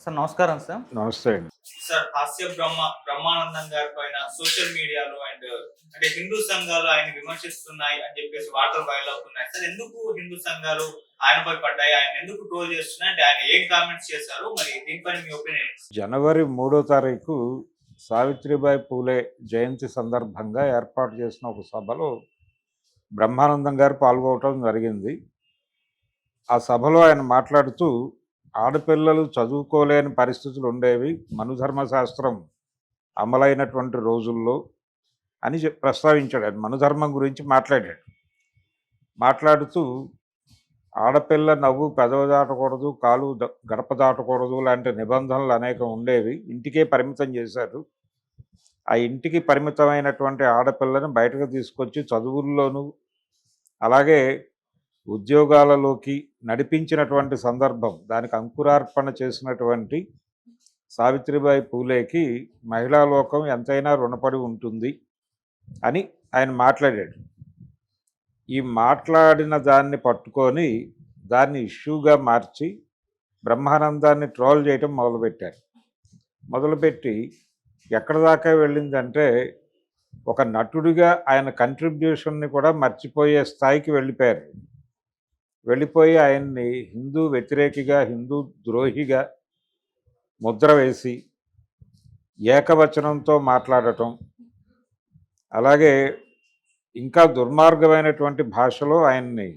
Sir నమస్కారం sir. నమస్తే అండి. సార్ హాస్య బ్రహ్మానందం గారి పైన సోషల్ మీడియాలో అంటే హిందూ సంఘాలు ఆయన విమర్శిస్తున్నాయి అని చెప్పేసి వార్తలు వైరల్ అవుతున్నాయి. సార్ ఎందుకు హిందూ సంఘాలు ఆయనపై పడ్డాయి? ఆయన ఎందుకు ట్రోల్ చేస్తున్నాయి? అంటే ఆయన ఏం కామెంట్స్ చేశారు? మరి దీనిపైన మీ ఒపీనియన్? జనవరి 3వ తారీఖు సావిత్రిబాయి పూలే జయంతి సందర్భంగా ఏర్పాటు చేసిన ఒక సభలో బ్రహ్మానందం గారు పాల్గొనడం జరిగింది. ఆ సభలో ఆయన మాట్లాడుతూ ఆడపిల్లలు చదువుకోలేని పరిస్థితులు ఉండేవి మనుధర్మశాస్త్రం అమలైనటువంటి రోజుల్లో అని ప్రస్తావించాడు. ఆయన మనుధర్మం గురించి మాట్లాడుతూ ఆడపిల్ల నవ్వు పెదవి దాటకూడదు, కాలు గడప దాటకూడదు లాంటి నిబంధనలు అనేకం ఉండేవి. ఇంటికే పరిమితం చేశారు. ఆ ఇంటికి పరిమితమైనటువంటి ఆడపిల్లని బయటకు తీసుకొచ్చి చదువుల్లోనూ అలాగే ఉద్యోగాలలోకి నడిపించినటువంటి సందర్భం, దానికి అంకురార్పణ చేసినటువంటి సావిత్రిబాయి పూలేకి మహిళా లోకం ఎంతైనా రుణపడి ఉంటుంది అని ఆయన మాట్లాడాడు. ఈ మాట్లాడిన దాన్ని పట్టుకొని దాన్ని ఇష్యూగా మార్చి బ్రహ్మానందాన్ని ట్రోల్ చేయటం మొదలుపెట్టి ఎక్కడ దాకా వెళ్ళిందంటే ఒక నటుడిగా ఆయన కంట్రిబ్యూషన్ని కూడా మర్చిపోయే స్థాయికి వెళ్ళిపోయి ఆయన్ని హిందూ వ్యతిరేకిగా, హిందూ ద్రోహిగా ముద్ర వేసి ఏకవచనంతో మాట్లాడటం, అలాగే ఇంకా దుర్మార్గమైనటువంటి భాషలో ఆయన్ని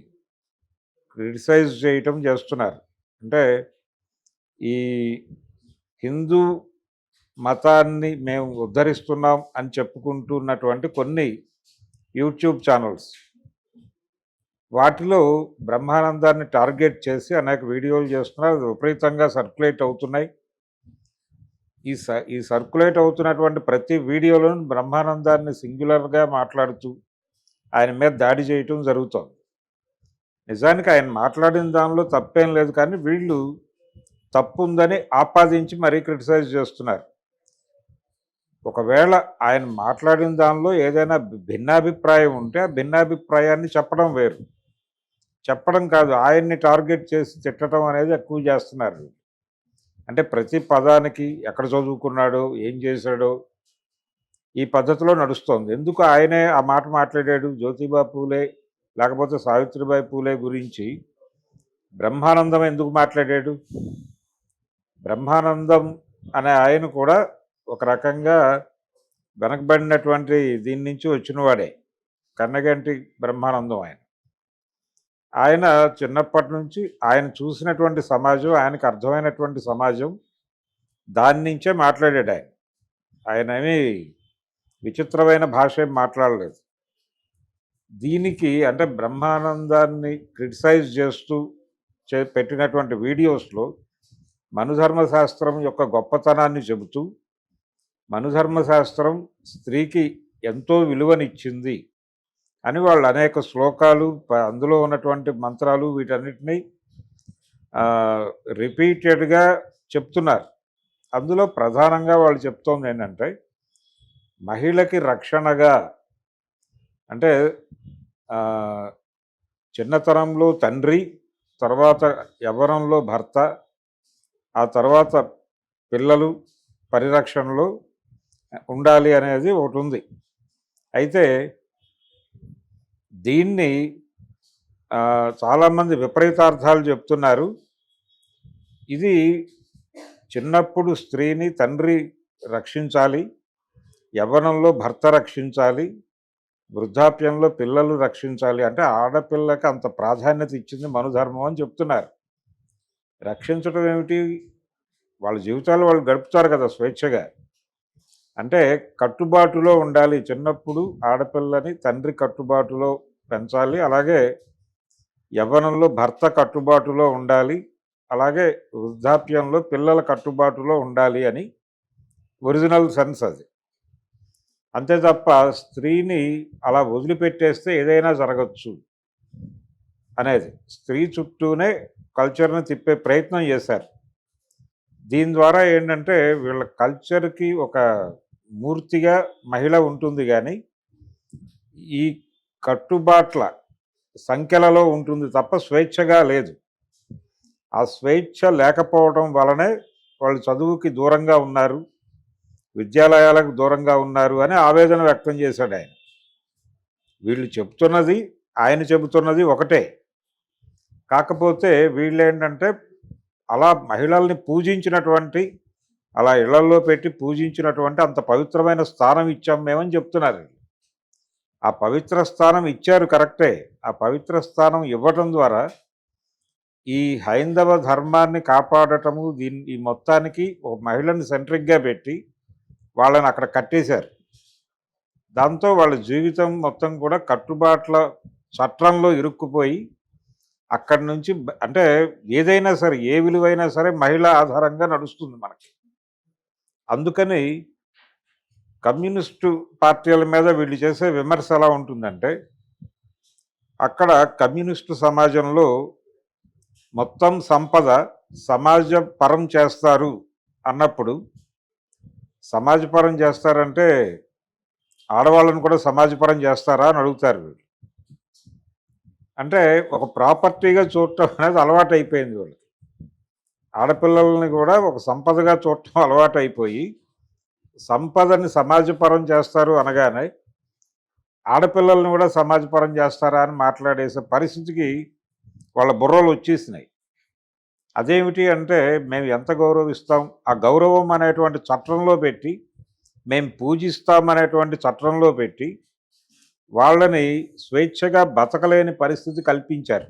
క్రిటిసైజ్ చేయటం చేస్తున్నారు. అంటే ఈ హిందూ మతాన్ని మేము ఉద్ధరిస్తున్నాం అని చెప్పుకుంటున్నటువంటి కొన్ని యూట్యూబ్ ఛానల్స్, వాటిలో బ్రహ్మానందాన్ని టార్గెట్ చేసి అనేక వీడియోలు చేస్తున్నారు. విపరీతంగా సర్క్యులేట్ అవుతున్నాయి. ఈ సర్క్యులేట్ అవుతున్నటువంటి ప్రతి వీడియోలోనూ బ్రహ్మానందాన్ని సింగులర్గా మాట్లాడుతూ ఆయన మీద దాడి చేయటం జరుగుతోంది. నిజానికి ఆయన మాట్లాడిన దానిలో తప్పేం లేదు, కానీ వీళ్ళు తప్పు ఉందని ఆపాదించి మరీ క్రిటిసైజ్ చేస్తున్నారు. ఒకవేళ ఆయన మాట్లాడిన దానిలో ఏదైనా భిన్నాభిప్రాయం ఉంటే ఆ భిన్నాభిప్రాయాన్ని చెప్పడం వేరు, చెప్పడం కాదు ఆయన్ని టార్గెట్ చేసి తిట్టడం అనేది ఎక్కువ చేస్తున్నారు. అంటే ప్రతి పదానికి ఎక్కడ చదువుకున్నాడో, ఏం చేశాడో ఈ పద్ధతిలో నడుస్తోంది. ఎందుకు ఆయనే ఆ మాట మాట్లాడాడు? జ్యోతిబా పూలే లేకపోతే సావిత్రిబాయి పూలే గురించి బ్రహ్మానందం ఎందుకు మాట్లాడాడు? బ్రహ్మానందం అనే ఆయన కూడా ఒక రకంగా వెనకబడినటువంటి దీని నుంచి వచ్చినవాడే. కన్నగంటి బ్రహ్మానందం ఆయన చిన్నప్పటి నుంచి ఆయన చూసినటువంటి సమాజం, ఆయనకు అర్థమైనటువంటి సమాజం, దాని నుంచే మాట్లాడాడు. ఆయనేమి విచిత్రమైన భాష ఏం మాట్లాడలేదు. దీనికి అంటే బ్రహ్మానందాన్ని క్రిటిసైజ్ చేస్తూ పెట్టినటువంటి వీడియోస్లో మనుధర్మశాస్త్రం యొక్క గొప్పతనాన్ని చెబుతూ, మనుధర్మశాస్త్రం స్త్రీకి ఎంతో విలువనిచ్చింది అని వాళ్ళు అనేక శ్లోకాలు, అందులో ఉన్నటువంటి మంత్రాలు వీటన్నిటినీ రిపీటెడ్గా చెప్తున్నారు. అందులో ప్రధానంగా వాళ్ళు చెప్తోంది ఏంటంటే మహిళకి రక్షణగా, అంటే చిన్నతనంలో తండ్రి, తర్వాత యవ్వనంలో భర్త, ఆ తర్వాత పిల్లలు పరిరక్షణలో ఉండాలి అనేది ఒకటి ఉంది. అయితే దీన్ని చాలామంది విపరీతార్థాలు చెప్తున్నారు. ఇది చిన్నప్పుడు స్త్రీని తండ్రి రక్షించాలి, యవ్వనంలో భర్త రక్షించాలి, వృద్ధాప్యంలో పిల్లలు రక్షించాలి, అంటే ఆడపిల్లకి అంత ప్రాధాన్యత ఇచ్చింది మనుధర్మం అని చెప్తున్నారు. రక్షించడం ఏమిటి? వాళ్ళ జీవితాలు వాళ్ళు గడుపుతారు కదా స్వేచ్ఛగా. అంటే కట్టుబాటులో ఉండాలి. చిన్నప్పుడు ఆడపిల్లని తండ్రి కట్టుబాటులో పెంచాలి, అలాగే యవ్వనంలో భర్త కట్టుబాటులో ఉండాలి, అలాగే వృద్ధాప్యంలో పిల్లల కట్టుబాటులో ఉండాలి అని ఒరిజినల్ సెన్స్ అది. అంతే తప్ప స్త్రీని అలా వదిలిపెట్టేస్తే ఏదైనా జరగచ్చు అనేది. స్త్రీ చుట్టూనే కల్చర్ని తిప్పే ప్రయత్నం చేశారు. దీని ద్వారా ఏంటంటే వీళ్ళ కల్చర్కి ఒక మూర్తిగా మహిళ ఉంటుంది, కానీ ఈ కట్టుబాట్ల సంఖ్యలలో ఉంటుంది తప్ప స్వేచ్ఛగా లేదు. ఆ స్వేచ్ఛ లేకపోవడం వలనే వాళ్ళు చదువుకి దూరంగా ఉన్నారు, విద్యాలయాలకు దూరంగా ఉన్నారు అని ఆవేదన వ్యక్తం చేశాడు ఆయన. వీళ్ళు చెబుతున్నది, ఆయన చెబుతున్నది ఒకటే. కాకపోతే వీళ్ళేంటంటే అలా మహిళల్ని పూజించినటువంటి, అలా ఇళ్లల్లో పెట్టి పూజించినటువంటి అంత పవిత్రమైన స్థానం ఇచ్చాం మేమని చెప్తున్నారు. ఆ పవిత్ర స్థానం ఇచ్చారు కరెక్టే. ఆ పవిత్ర స్థానం ఇవ్వటం ద్వారా ఈ హైందవ ధర్మాన్ని కాపాడటము, ఈ మొత్తానికి ఒక మహిళని సెంట్రిక్గా పెట్టి వాళ్ళని అక్కడ కట్టేశారు. దాంతో వాళ్ళ జీవితం మొత్తం కూడా కట్టుబాట్ల చట్రంలో ఇరుక్కుపోయి అక్కడి నుంచి అంటే ఏదైనా సరే, ఏ విలువైనా సరే మహిళ ఆధారంగా నడుస్తుంది మనకి. అందుకని కమ్యూనిస్టు పార్టీల మీద వీళ్ళు చేసే విమర్శ ఎలా ఉంటుందంటే, అక్కడ కమ్యూనిస్టు సమాజంలో మొత్తం సంపద సమాజపరం చేస్తారు అన్నప్పుడు, సమాజపరం చేస్తారంటే ఆడవాళ్ళను కూడా సమాజపరం చేస్తారా అని అడుగుతారు వీళ్ళు. అంటే ఒక ప్రాపర్టీగా చూడటం అనేది అలవాటు అయిపోయింది వీళ్ళకి. ఆడపిల్లల్ని కూడా ఒక సంపదగా చూడటం అలవాటు అయిపోయి, సంపదని సమాజపరం చేస్తారు అనగానే ఆడపిల్లల్ని కూడా సమాజపరం చేస్తారా అని మాట్లాడేసే పరిస్థితికి వాళ్ళ బుర్రలు వచ్చేసినాయి. అదేమిటి అంటే, మేము ఎంత గౌరవిస్తాం, ఆ గౌరవం అనేటువంటి చట్రంలో పెట్టి, మేము పూజిస్తామనేటువంటి చట్రంలో పెట్టి వాళ్ళని స్వేచ్ఛగా బతకలేని పరిస్థితి కల్పించారు.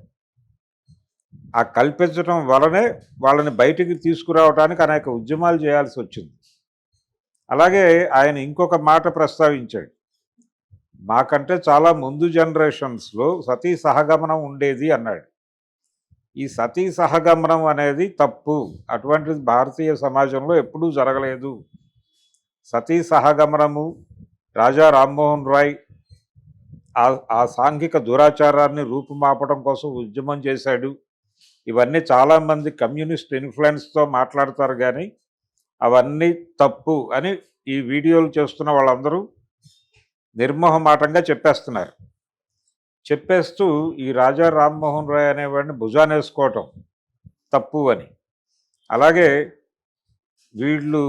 ఆ కల్పించడం వలనే వాళ్ళని బయటికి తీసుకురావడానికి అనేక ఉద్యమాలు చేయాల్సి వచ్చింది. అలాగే ఆయన ఇంకొక మాట ప్రస్తావించాడు, మాకంటే చాలా ముందు జనరేషన్స్లో సతీ సహగమనం ఉండేది అన్నాడు. ఈ సతీ సహగమనం అనేది తప్పు, అటువంటిది భారతీయ సమాజంలో ఎప్పుడూ జరగలేదు. సతీ సహగమనము రాజా రామ్మోహన్ రాయ్ ఆ సాంఘిక దురాచారాన్ని రూపుమాపడం కోసం ఉద్యమం చేశాడు. ఇవన్నీ చాలామంది కమ్యూనిస్ట్ ఇన్ఫ్లుయెన్స్తో మాట్లాడతారు, కానీ అవన్నీ తప్పు అని ఈ వీడియోలు చేస్తున్న వాళ్ళందరూ నిర్మోహమాటంగా చెప్పేస్తున్నారు. చెప్పేస్తూ ఈ రాజా రామ్మోహన్ రాయ్ అనేవాడిని భుజానేసుకోవటం తప్పు అని. అలాగే వీళ్ళు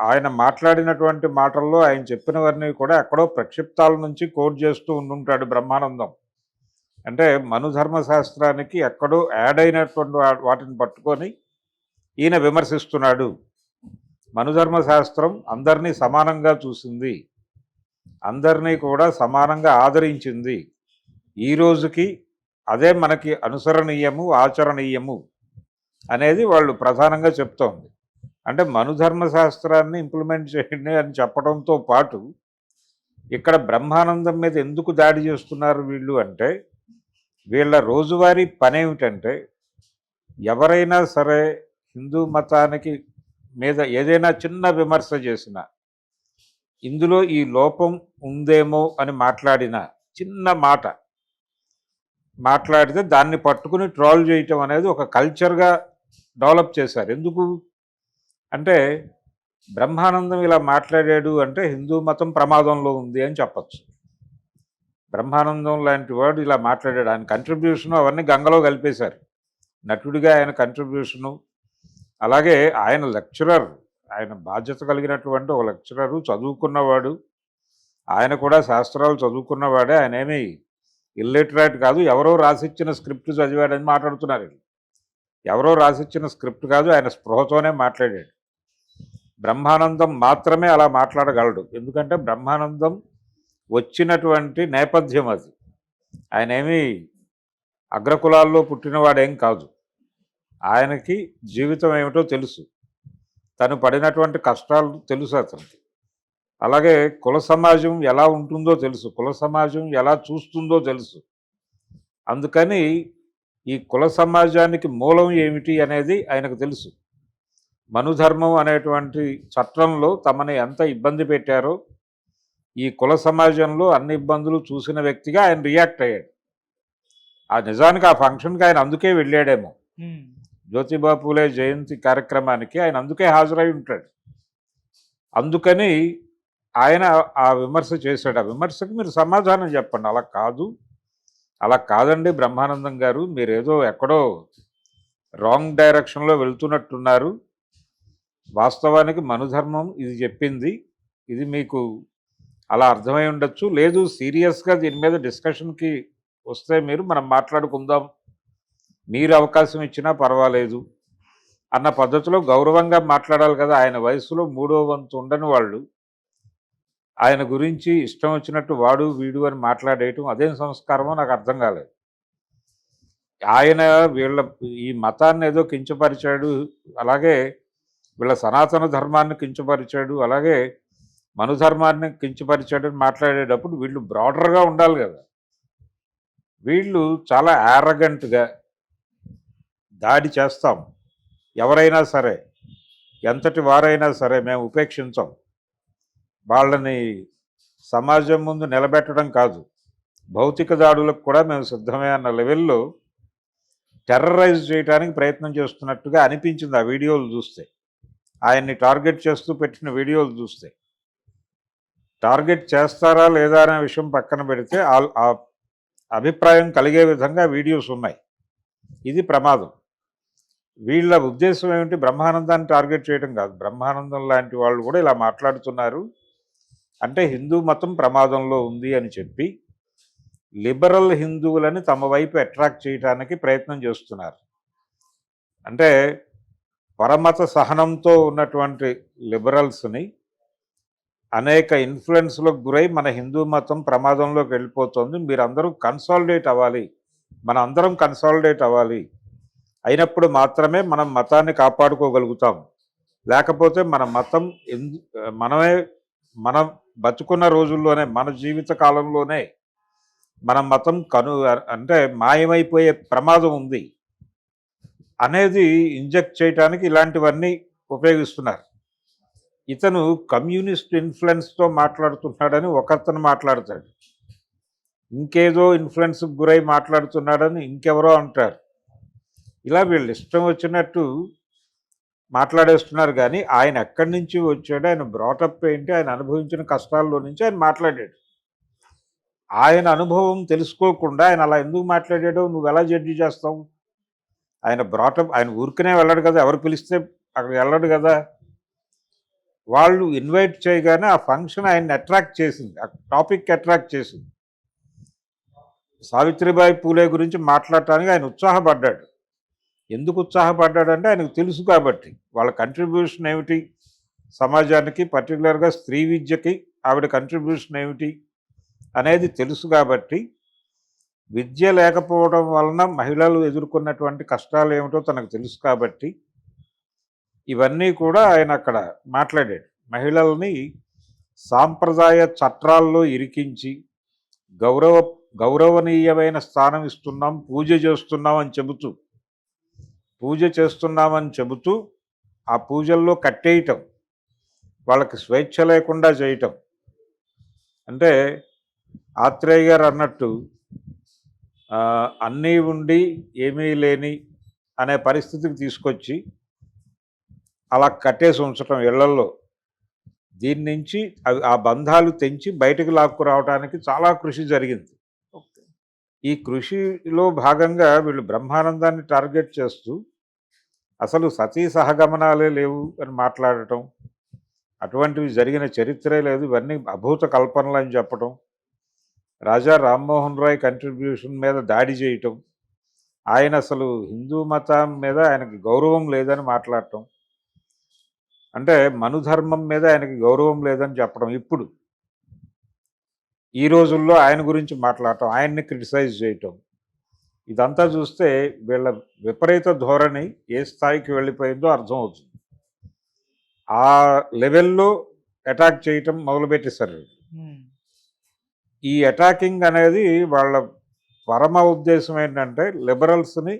ఆయన మాట్లాడినటువంటి మాటల్లో ఆయన చెప్పినవన్నీ కూడా ఎక్కడో ప్రక్షిప్తాల నుంచి కోట్ చేస్తూ ఉండుంటాడు బ్రహ్మానందం. అంటే మనుధర్మశాస్త్రానికి ఎక్కడో యాడ్ అయినటువంటి వాటిని పట్టుకొని ఈయన విమర్శిస్తున్నాడు. మనుధర్మశాస్త్రం అందరినీ సమానంగా చూసింది, అందరినీ కూడా సమానంగా ఆదరించింది. ఈ రోజుకి అదే మనకి అనుసరణీయము, ఆచరణీయము అనేది వాళ్ళు ప్రధానంగా చెప్తోంది. అంటే మనుధర్మశాస్త్రాన్ని ఇంప్లిమెంట్ చేయండి అని చెప్పడంతో పాటు ఇక్కడ బ్రహ్మానందం మీద ఎందుకు దాడి చేస్తున్నారు వీళ్ళు అంటే, వీళ్ళ రోజువారీ పని ఏమిటంటే, ఎవరైనా సరే హిందూ మతానికి మీద ఏదైనా చిన్న విమర్శ చేసినా, ఇందులో ఈ లోపం ఉందేమో అని మాట్లాడిన చిన్న మాట మాట్లాడితే దాన్ని పట్టుకుని ట్రోల్ చేయటం అనేది ఒక కల్చర్గా డెవలప్ చేశారు. ఎందుకు అంటే, బ్రహ్మానందం ఇలా మాట్లాడాడు అంటే హిందూ మతం ప్రమాదంలో ఉంది అని చెప్పచ్చు. బ్రహ్మానందం లాంటి వాడు ఇలా మాట్లాడాడు, ఆయన కంట్రిబ్యూషను అవన్నీ గంగలో కలిపేశారు. నటుడిగా ఆయన కంట్రిబ్యూషను, అలాగే ఆయన లెక్చరర్, ఆయన బాధ్యత కలిగినటువంటి ఒక లెక్చరరు, చదువుకున్నవాడు, ఆయన కూడా శాస్త్రాలు చదువుకున్నవాడే. ఆయన ఏమీ ఇల్లిటరేట్ కాదు, ఎవరో రాసిచ్చిన స్క్రిప్ట్ చదివాడని మాట్లాడుతున్నారు. ఎవరో రాసిచ్చిన స్క్రిప్ట్ కాదు, ఆయన స్పృహతోనే మాట్లాడాడు. బ్రహ్మానందం మాత్రమే అలా మాట్లాడగలడు, ఎందుకంటే బ్రహ్మానందం వచ్చినటువంటి నేపథ్యం అది. ఆయన ఏమీ అగ్రకులాల్లో పుట్టినవాడేం కాదు, ఆయనకి జీవితం ఏమిటో తెలుసు, తను పడినటువంటి కష్టాలు తెలుసు అతనికి. అలాగే కుల సమాజం ఎలా ఉంటుందో తెలుసు, కుల సమాజం ఎలా చూస్తుందో తెలుసు. అందుకని ఈ కుల సమాజానికి మూలం ఏమిటి అనేది ఆయనకు తెలుసు. మనుధర్మం అనేటువంటి చట్రంలో తమని ఎంత ఇబ్బంది పెట్టారో ఈ కుల సమాజంలో అన్ని ఇబ్బందులు చూసిన వ్యక్తిగా ఆయన రియాక్ట్ అయ్యాడు. ఆ నిజానికి ఆ ఫంక్షన్కి ఆయన అందుకే వెళ్ళాడేమో, జ్యోతిబా పూలే జయంతి కార్యక్రమానికి ఆయన అందుకే హాజరై ఉంటాడు. అందుకని ఆయన ఆ విమర్శ చేశాడు. ఆ విమర్శకు మీరు సమాధానం చెప్పండి. అలా కాదు, అలా కాదండి బ్రహ్మానందం గారు, మీరేదో ఎక్కడో రాంగ్ డైరెక్షన్లో వెళ్తున్నట్టున్నారు, వాస్తవానికి మనుధర్మం ఇది చెప్పింది. ఇది మీకు అలా అర్థమై ఉండొచ్చు. లేదు సీరియస్‌గా దీని మీద డిస్కషన్‌కి వస్తే మనం మాట్లాడుకుందాం. మీరు అవకాశం ఇచ్చినా పర్వాలేదు అన్న పద్ధతిలో గౌరవంగా మాట్లాడాలి కదా! ఆయన వయసులో మూడో వంతు ఉండని వాళ్ళు ఆయన గురించి ఇష్టం వచ్చినట్టు వాడు, వీడు అని మాట్లాడేయటం అదేం సంస్కారమో నాకు అర్థం కాలేదు. ఆయన ఈ మతాన్ని ఏదో కించపరిచాడు, అలాగే వీళ్ళ సనాతన ధర్మాన్ని కించపరిచాడు, అలాగే మనుధర్మాన్ని కించపరిచాడని మాట్లాడేటప్పుడు వీళ్ళు బ్రాడర్గా ఉండాలి కదా. వీళ్ళు చాలా యారగెంట్గా దాడి చేస్తాం, ఎవరైనా సరే, ఎంతటి వారైనా సరే మేము ఉపేక్షించాం, వాళ్ళని సమాజం ముందు నిలబెట్టడం కాదు, భౌతిక దాడులకు కూడా మేము సిద్ధమే అన్న లెవెల్లో టెర్రరైజ్ చేయడానికి ప్రయత్నం చేస్తున్నట్టుగా అనిపించింది ఆ వీడియోలు చూస్తే. ఆయన్ని టార్గెట్ చేస్తూ పెట్టిన వీడియోలు చూస్తే. టార్గెట్ చేస్తారా లేదా అనే విషయం పక్కన పెడితే ఆ అభిప్రాయం కలిగే విధంగా వీడియోస్ ఉన్నాయి. ఇది ప్రమాదం. వీళ్ళ ఉద్దేశం ఏమిటి? బ్రహ్మానందాన్ని టార్గెట్ చేయడం కాదు. బ్రహ్మానందం లాంటి వాళ్ళు కూడా ఇలా మాట్లాడుతున్నారు అంటే హిందూ మతం ప్రమాదంలో ఉంది అని చెప్పి లిబరల్ హిందువులని తమ వైపు అట్రాక్ట్ చేయడానికి ప్రయత్నం చేస్తున్నారు. అంటే పరమత సహనంతో ఉన్నటువంటి లిబరల్స్ని అనేక ఇన్ఫ్లుయెన్స్లకు గురై మన హిందూ మతం ప్రమాదంలోకి వెళ్ళిపోతుంది, మీరందరూ కన్సాలిడేట్ అవ్వాలి, మన అందరం కన్సాలిడేట్ అవ్వాలి, అయినప్పుడు మాత్రమే మనం మతాన్ని కాపాడుకోగలుగుతాం, లేకపోతే మన మతం మనం బతుకున్న రోజుల్లోనే, మన జీవిత కాలంలోనే మన మతం అంటే మాయమైపోయే ప్రమాదం ఉంది అనేది ఇంజెక్ట్ చేయడానికి ఇలాంటివన్నీ ఉపయోగిస్తున్నారు. ఇతను కమ్యూనిస్ట్ ఇన్ఫ్లుయెన్స్తో మాట్లాడుతున్నాడని ఒకతను మాట్లాడతాడు, ఇంకేదో ఇన్ఫ్లుయెన్స్కి గురై మాట్లాడుతున్నాడని ఇంకెవరో అంటారు. ఇలా వీళ్ళు ఇష్టం వచ్చినట్టు మాట్లాడేస్తున్నారు. కానీ ఆయన ఎక్కడి నుంచి వచ్చాడు, ఆయన బ్రాటప్ ఏంటి, ఆయన అనుభవించిన కష్టాల్లో నుంచి ఆయన మాట్లాడాడు. ఆయన అనుభవం తెలుసుకోకుండా ఆయన అలా ఎందుకు మాట్లాడాడో నువ్వు ఎలా జడ్జి చేస్తావు? ఆయన బ్రాటప్, ఆయన ఊరికనే వెళ్ళాడు కదా, ఎవరు పిలిస్తే అక్కడికి వెళ్ళాడు కదా. వాళ్ళు ఇన్వైట్ చేయగానే ఆ ఫంక్షన్ ఆయన్ని అట్రాక్ట్ చేసింది, ఆ టాపిక్ అట్రాక్ట్ చేసింది. సావిత్రిబాయి పూలే గురించి మాట్లాడటానికి ఆయన ఉత్సాహపడ్డాడు. ఎందుకు ఉత్సాహపడ్డాడంటే ఆయనకు తెలుసు కాబట్టి వాళ్ళ కంట్రిబ్యూషన్ ఏమిటి సమాజానికి, పర్టికులర్గా స్త్రీ విద్యకి ఆవిడ కంట్రిబ్యూషన్ ఏమిటి అనేది తెలుసు కాబట్టి, విద్య లేకపోవడం వలన మహిళలు ఎదుర్కొన్నటువంటి కష్టాలు ఏమిటో తనకు తెలుసు కాబట్టి ఇవన్నీ కూడా ఆయన అక్కడ మాట్లాడాడు. మహిళల్ని సాంప్రదాయ చట్రాల్లో ఇరికించి గౌరవనీయమైన స్థానం ఇస్తున్నాం, పూజ చేస్తున్నామని చెబుతూ ఆ పూజల్లో కట్టేయటం, వాళ్ళకి స్వేచ్ఛ లేకుండా చేయటం. అంటే ఆత్రేయ గారు అన్నట్టు అన్నీ ఉండి ఏమీ లేని అనే పరిస్థితికి తీసుకొచ్చి అలా కట్టేసి ఉంచటం ఇళ్లల్లో. దీని నుంచి ఆ బంధాలు తెంచి బయటకు లాక్కురావడానికి చాలా కృషి జరిగింది. ఈ కృషిలో భాగంగా వీళ్ళు బ్రహ్మానందాన్ని టార్గెట్ చేస్తూ అసలు సతీ సహగమనాలే లేవు అని మాట్లాడటం, అటువంటివి జరిగిన చరిత్రే లేదు, ఇవన్నీ అభూత కల్పనలు అని చెప్పటం, రాజా రామ్మోహన్ రాయ్ కంట్రిబ్యూషన్ మీద దాడి చేయటం, ఆయన అసలు హిందూ మతం మీద ఆయనకి గౌరవం లేదని మాట్లాడటం, అంటే మనుధర్మం మీద ఆయనకి గౌరవం లేదని చెప్పడం, ఇప్పుడు ఈ రోజుల్లో ఆయన గురించి మాట్లాడటం, ఆయన్ని క్రిటిసైజ్ చేయటం, ఇదంతా చూస్తే వీళ్ళ విపరీత ధోరణి ఏ స్థాయికి వెళ్ళిపోయిందో అర్థమవుతుంది. ఆ లెవెల్లో అటాక్ చేయటం మొదలుపెట్టేశారు. ఈ అటాకింగ్ అనేది వాళ్ళ పరమ ఉద్దేశం ఏంటంటే లిబరల్స్ని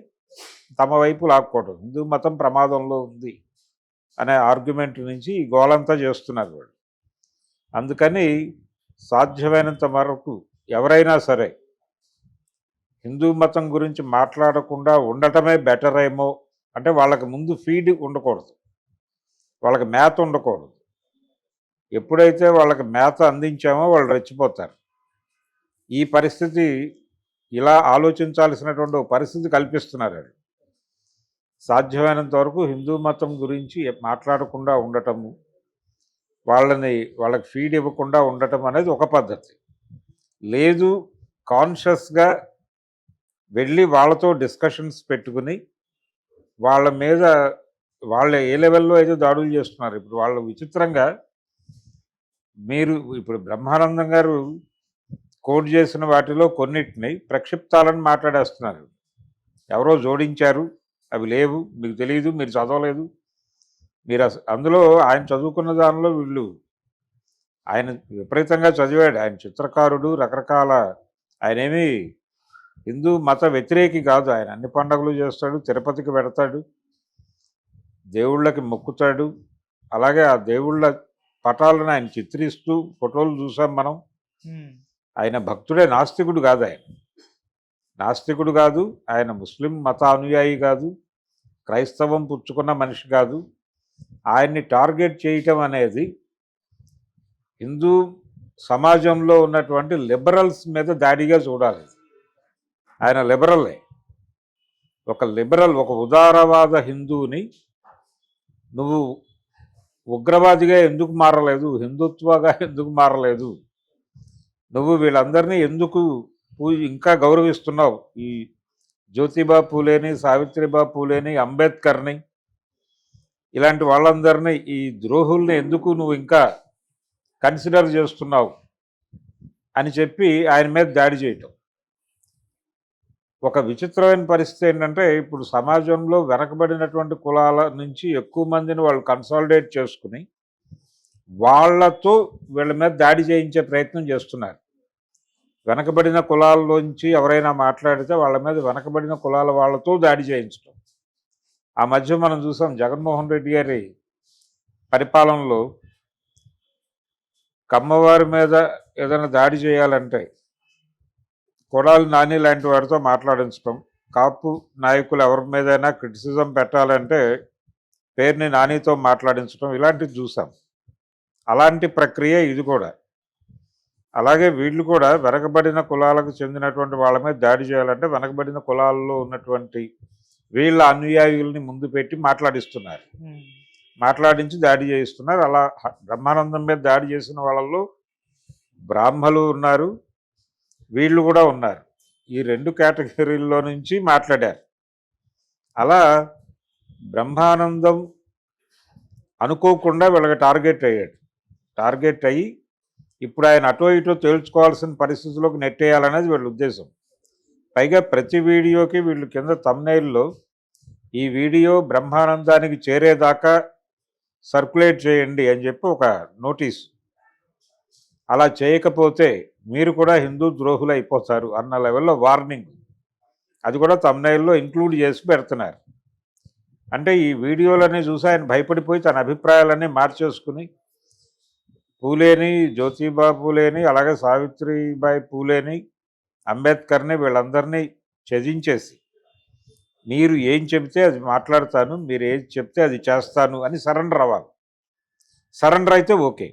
తమ వైపు లాక్కోవడం, హిందూ మతం ప్రమాదంలో ఉంది అనే ఆర్గ్యుమెంట్ నుంచి ఈ గోలంతా చేస్తున్నారు వాళ్ళు. అందుకని సాధ్యమైనంత వరకు ఎవరైనా సరే హిందూ మతం గురించి మాట్లాడకుండా ఉండటమే బెటర్ ఏమో. అంటే వాళ్ళకి ముందు ఫీడ్ ఉండకూడదు, వాళ్ళకి మేత ఉండకూడదు. ఎప్పుడైతే వాళ్ళకి మేత అందించామో వాళ్ళు రెచ్చిపోతారు. ఈ పరిస్థితి, ఇలా ఆలోచించాల్సినటువంటి పరిస్థితి కల్పిస్తున్నారు. సాధ్యమైనంత వరకు హిందూ మతం గురించి మాట్లాడకుండా ఉండటము, వాళ్ళకి ఫీడ్ ఇవ్వకుండా ఉండటం అనేది ఒక పద్ధతి. లేదు, కాన్షియస్గా వెళ్ళి వాళ్ళతో డిస్కషన్స్ పెట్టుకుని వాళ్ళ మీద వాళ్ళ ఏ లెవెల్లో అయితే దాడులు చేస్తున్నారు. ఇప్పుడు వాళ్ళు విచిత్రంగా, మీరు ఇప్పుడు బ్రహ్మానందం గారు కోట్ చేసిన వాటిలో కొన్నిటిని ప్రక్షిప్తాలని మాట్లాడేస్తున్నారు. ఎవరో జోడించారు, అవి లేవు, మీకు తెలియదు, మీరు చదవలేదు. మీరు అందులో ఆయన చదువుకున్న దానిలో వీళ్ళు, ఆయన విపరీతంగా చదివాడు, ఆయన చిత్రకారుడు, రకరకాల, ఆయనేమి హిందూ మత వ్యతిరేకి కాదు. ఆయన అన్ని పండుగలు చేస్తాడు, తిరుపతికి పెడతాడు, దేవుళ్ళకి మొక్కుతాడు. అలాగే ఆ దేవుళ్ళ పటాలను ఆయన చిత్రిస్తూ ఫోటోలు చూసాం మనం. ఆయన భక్తుడే, నాస్తికుడు కాదు. ఆయన నాస్తికుడు కాదు, ఆయన ముస్లిం మత అనుయాయి కాదు, క్రైస్తవం పుచ్చుకున్న మనిషి కాదు. ఆయన్ని టార్గెట్ చేయటం అనేది హిందూ సమాజంలో ఉన్నటువంటి లిబరల్స్ మీద దాడిగా చూడాలి. ఆయన లిబరలే, ఒక లిబరల్, ఒక ఉదారవాద హిందువుని నువ్వు ఉగ్రవాదిగా ఎందుకు మారలేదు, హిందుత్వగా ఎందుకు మారలేదు, నువ్వు వీళ్ళందరినీ ఎందుకు ఇంకా గౌరవిస్తున్నావు? ఈ జ్యోతిబా పూలేని, సావిత్రిబా పూలేని, అంబేద్కర్ని, ఇలాంటి వాళ్ళందరినీ, ఈ ద్రోహుల్ని ఎందుకు నువ్వు ఇంకా కన్సిడర్ చేస్తున్నావు అని చెప్పి ఆయన మీద దాడి చేయటం. ఒక విచిత్రమైన పరిస్థితి ఏంటంటే, ఇప్పుడు సమాజంలో వెనకబడినటువంటి కులాల నుంచి ఎక్కువ మందిని వాళ్ళు కన్సాలిడేట్ చేసుకుని వాళ్ళతో వీళ్ళ మీద దాడి చేయించే ప్రయత్నం చేస్తున్నారు. వెనకబడిన కులాల్లోంచి ఎవరైనా మాట్లాడితే వాళ్ళ మీద వెనకబడిన కులాల వాళ్ళతో దాడి చేయించడం. ఆ మధ్య మనం చూసాం, జగన్మోహన్ రెడ్డి గారి పరిపాలనలో కమ్మవారి మీద ఏదైనా దాడి చేయాలంటే కొడాలి నాని లాంటి వారితో మాట్లాడించడం, కాపు నాయకులు ఎవరి మీదైనా క్రిటిసిజం పెట్టాలంటే పేరుని నానితో మాట్లాడించడం, ఇలాంటివి చూసాం. అలాంటి ప్రక్రియ ఇది కూడా. అలాగే వీళ్ళు కూడా వెనకబడిన కులాలకు చెందినటువంటి వాళ్ళ మీద దాడి చేయాలంటే వెనకబడిన కులాల్లో ఉన్నటువంటి వీళ్ళ అనుయాయుల్ని ముందు పెట్టి మాట్లాడిస్తున్నారు, మాట్లాడించి దాడి చేయిస్తున్నారు. అలా బ్రహ్మానందం మీద దాడి చేసిన వాళ్ళల్లో బ్రాహ్మలు ఉన్నారు, వీళ్ళు కూడా ఉన్నారు. ఈ రెండు కేటగిరీల్లో నుంచి మాట్లాడారు. అలా బ్రహ్మానందం అనుకోకుండా వీళ్ళకి టార్గెట్ అయ్యాడు. టార్గెట్ అయ్యి ఇప్పుడు ఆయన అటో ఇటో తేల్చుకోవాల్సిన పరిస్థితుల్లోకి నెట్టేయాలనేది వీళ్ళ ఉద్దేశం. పైగా ప్రతి వీడియోకి వీళ్ళు కింద థంబ్నెయిల్లో ఈ వీడియో బ్రహ్మానందానికి చేరేదాకా సర్క్యులేట్ చేయండి అని చెప్పి ఒక నోటీస్, అలా చేయకపోతే మీరు కూడా హిందూ ద్రోహులు అయిపోతారు అన్న లెవెల్లో వార్నింగ్, అది కూడా థంబ్నెయిల్లో ఇంక్లూడ్ చేసి పెడుతున్నారు. అంటే ఈ వీడియోలన్నీ చూసి ఆయన భయపడిపోయి తన అభిప్రాయాలన్నీ మార్చేసుకుని పూలేని, జ్యోతిబా పూలేని, అలాగే సావిత్రిబాయి పూలేని, అంబేద్కర్ని, వీళ్ళందరినీ త్యజించేసి మీరు ఏం చెబితే అది మాట్లాడతాను, మీరు ఏది చెప్తే అది చేస్తాను అని సరెండర్ అవ్వాలి. సరెండర్ అయితే ఓకే.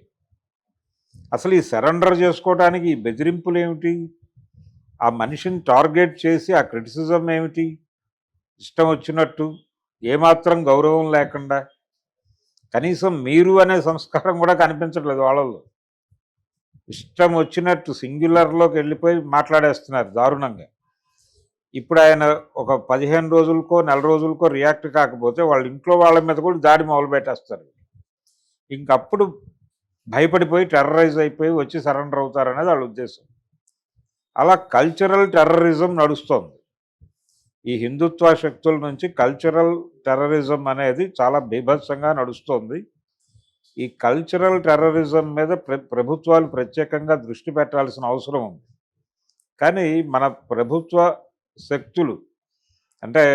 అసలు ఈ సరెండర్ చేసుకోవడానికి ఈ బెదిరింపులు ఏమిటి? ఆ మనిషిని టార్గెట్ చేసి ఆ క్రిటిసిజం ఏమిటి? ఇష్టం వచ్చినట్టు, ఏమాత్రం గౌరవం లేకుండా, కనీసం మీరు అనే సంస్కారం కూడా కనిపించట్లేదు వాళ్ళల్లో. ఇష్టం వచ్చినట్టు సింగ్యులర్లోకి వెళ్ళిపోయి మాట్లాడేస్తున్నారు దారుణంగా. ఇప్పుడు ఆయన ఒక 15 రోజులకో నెల రోజులకో రియాక్ట్ కాకపోతే వాళ్ళ ఇంట్లో వాళ్ళ మీద కూడా దాడి మొదలుపెట్టేస్తారు. ఇంకప్పుడు భయపడిపోయి టెర్రరైజ్ అయిపోయి వచ్చి సరెండర్ అవుతారనేది వాళ్ళ ఉద్దేశం. అలా కల్చరల్ టెర్రరిజం నడుస్తోంది. ఈ హిందుత్వ శక్తుల నుంచి కల్చరల్ టెర్రరిజం అనేది చాలా బీభత్సంగా నడుస్తోంది. ఈ కల్చరల్ టెర్రరిజం మీద ప్రభుత్వాలు ప్రత్యేకంగా దృష్టి పెట్టాల్సిన అవసరం ఉంది. కానీ మన ప్రభుత్వ శక్తులు, అంటే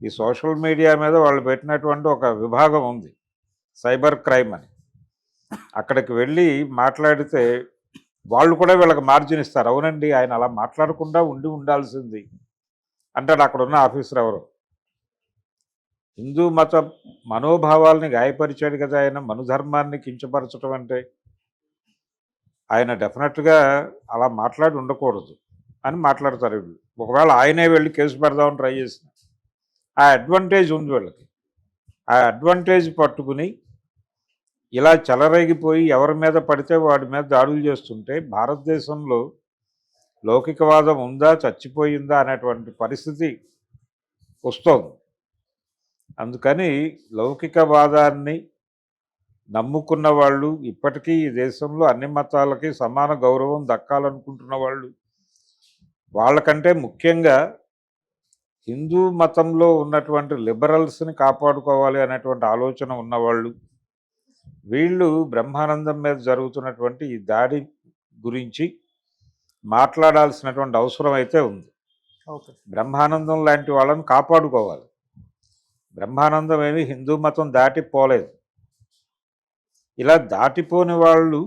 ఈ సోషల్ మీడియా మీద వాళ్ళు పెట్టినటువంటి ఒక విభాగం ఉంది, సైబర్ క్రైమ్ అని. అక్కడికి వెళ్ళి మాట్లాడితే వాళ్ళు కూడా వీళ్ళకి మార్జిన్ ఇస్తారు. అవునండి, ఆయన అలా మాట్లాడకుండా ఉండాల్సింది అంటాడు అక్కడ ఉన్న ఆఫీసర్ ఎవరు. హిందూ మత మనోభావాల్ని గాయపరిచాడు కదా ఆయన, మనుధర్మాన్ని కించపరచడం అంటే. ఆయన డెఫినెట్గా అలా మాట్లాడి ఉండకూడదు అని మాట్లాడతారు వీళ్ళు. ఒకవేళ ఆయనే వెళ్ళి కేసు పెడదామని ట్రై చేసిన ఆ అడ్వాంటేజ్ ఉంది వీళ్ళకి. ఆ అడ్వాంటేజ్ పట్టుకుని ఇలా చెలరేగిపోయి ఎవరి మీద పడితే వాడి మీద దాడులు చేస్తుంటే భారతదేశంలో లౌకికవాదం ఉందా చచ్చిపోయిందా అనేటువంటి పరిస్థితి వస్తోంది. అందుకని లౌకికవాదాన్ని నమ్ముకున్న వాళ్ళు, ఇప్పటికీ ఈ దేశంలో అన్ని మతాలకి సమాన గౌరవం దక్కాలనుకుంటున్న వాళ్ళు, వాళ్ళకంటే ముఖ్యంగా హిందూ మతంలో ఉన్నటువంటి లిబరల్స్ని కాపాడుకోవాలి అనేటువంటి ఆలోచన ఉన్నవాళ్ళు, వీళ్ళు బ్రహ్మానందం మీద జరుగుతున్నటువంటి ఈ దాడి గురించి మాట్లాడాల్సినటువంటి అవసరం అయితే ఉంది. ఓకే. బ్రహ్మానందం లాంటి వాళ్ళని కాపాడుకోవాలి. బ్రహ్మానందం ఏమి హిందూ మతం దాటిపోలేదు. ఇలా దాటిపోని వాళ్ళు